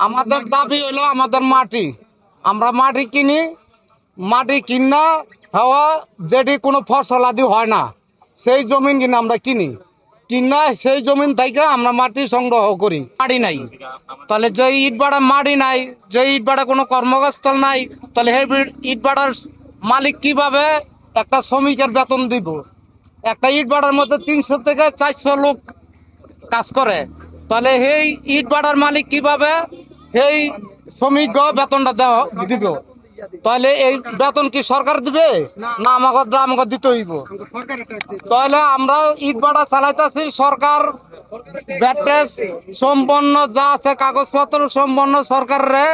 আমাদের দাবি হলো আমাদের মাটি, আমরা মাটি কিনি, মাটি কিনা হওয়া যেটি কোনো ফসল আদি হয় না সেই জমিন কিনা আমরা কিনা সেই জমিন থেকে আমরা মাটি সংগ্রহ করি। মাটি নাই, তাহলে যে ইট ভাড়া মাটি নাই, যে ইট ভাড়া কোনো কর্মস্থল নাই, তাহলে সেই ইট ভাড়ার মালিক কিভাবে একটা শ্রমিকের বেতন দিব? একটা ইট ভাড়ার মধ্যে 300 থেকে 400 লোক কাজ করে, তাহলে সেই ইট ভাড়ার মালিক কিভাবে সেই শ্রমিক বেতনটা দেওয়া দিব? তাহলে এই বেতন কি সরকার দিবে না আমাকে দিতে হইব? তাহলে আমরা ইট ভাড়া চালাইতেছি, সরকার ব্যাটেজ সম্পন্ন যা আছে কাগজপত্র সম্পন্ন সরকারের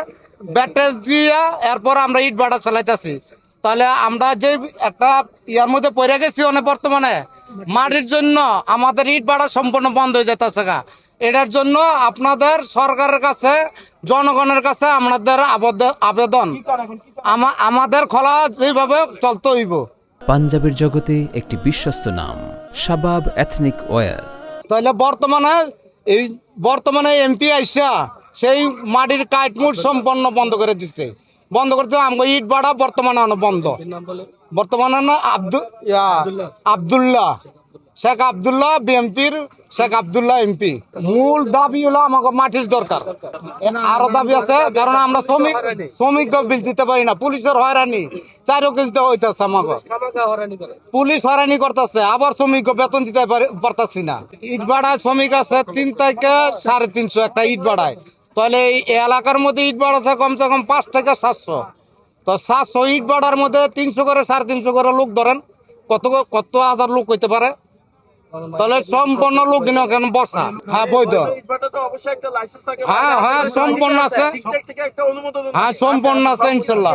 ব্যাটেজ দিয়ে এরপর আমরা ইট ভাড়া চালাইতেছি। তাহলে আমরা যে একটা ইয়ার মধ্যে পড়ে গেছি অনেক বর্তমানে মাটির জন্য আমাদের ইট ভাড়া সম্পূর্ণ বন্ধ হয়ে যেতেছে। এটার জন্য আপনাদের সরকারের কাছে, জনগণের কাছে আমাদের আবেদন, আমাদের খোলা যেভাবে চলতে হইব। পাঞ্জাবের জগতে একটি বিশ্বস্ত নাম শাবাব এথনিক ওয়্যার। তাহলে বর্তমানে এমপি আইসা সেই মাটির কাটমুট সম্পন্ন বন্ধ করে দিচ্ছে। বন্ধ করতে আমাকে ইট ভাড়া বর্তমানে বন্ধ। বর্তমানে না আব্দুল্লাহ শেখ আব্দুল্লাহ বিএমপির শেখ আব্দুল্লাহ এমপি। মূল দাবি হলো আমাকে মাটির দরকার। আরো দাবি আছে, কারণ আমরা শ্রমিক বিল দিতে পারি না, পুলিশের হয়রানি 4 কেজিতে হইতেছে, আমাকে পুলিশ হয়রানি করতেছে, আবার শ্রমিক বেতন দিতে পারতেছি না। ইট ভাড়ায় শ্রমিক আছে 3 থেকে 350 একটা ইট ভাড়ায়। তাহলে এই এলাকার মধ্যে ইট ভাড়া আছে কমসে কম 5 থেকে 700। তো 700 ইট ভাড়ার মধ্যে 300 করে 350 করে লোক ধরেন, কত হাজার লোক হইতে পারে? তাহলে সম্পূর্ণ লোক কেন বসা? হ্যাঁ বৈধ, হ্যাঁ সম্পূর্ণ আছে, হ্যাঁ সম্পূর্ণ আছে ইনশাল্লাহ।